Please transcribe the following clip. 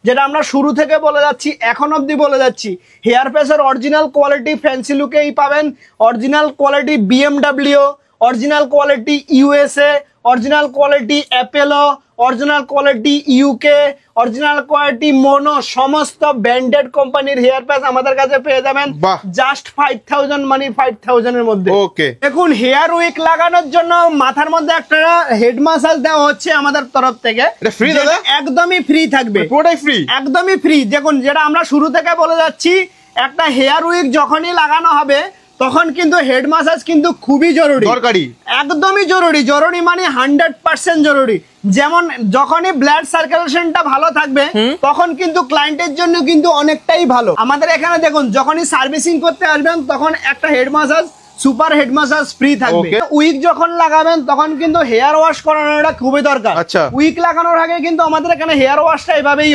যেটা আমরা শুরু থেকে বলে যাচ্ছি, এখন অবধি বলে যাচ্ছি, হেয়ার প্যাচের অরিজিনাল কোয়ালিটি ফ্যান্সি লুকেই পাবেন। Original quality BMW, original quality USA, original quality Apollo, original quality UK, original quality mono, সমস্ত ব্র্যান্ডেড কোম্পানির হেয়ার প্যাচ আমাদের কাছে পেয়ে যাবেন জাস্ট 5000 মানে 5000 এর মধ্যে। ওকে, দেখুন হেয়ার উইক লাগানোর জন্য মাথার মধ্যে একটা হেড মাসাজ দেওয়া হচ্ছে আমাদের তরফ থেকে। এটা ফ্রি দাদা? একদমই ফ্রি থাকবে, পুরোটাই ফ্রি, একদমই ফ্রি। দেখুন যেটা আমরা শুরু থেকে বলে যাচ্ছি, একটা হেয়ার উইক যখনই লাগানো হবে তখন কিন্তু হেড মাসাজ কিন্তু খুবই জরুরি, দরকারি, একদমই জরুরি। জরুরি মানে 100% জরুরি। যেমন যখনই ব্লাড সার্কুলেশনটা ভালো থাকবে তখন কিন্তু ক্লায়েন্টের জন্য কিন্তু অনেকটাই ভালো। আমাদের এখানে দেখুন যখনই সার্ভিসিং করতে আসবেন তখন একটা head massage, super head massage free থাকবে। উইক যখন লাগাবেন তখন কিন্তু হেয়ার ওয়াশ করানোটা খুবই দরকার। আচ্ছা, উইক লাগানোর আগে কিন্তু আমাদের এখানে হেয়ার ওয়াশটা এভাবেই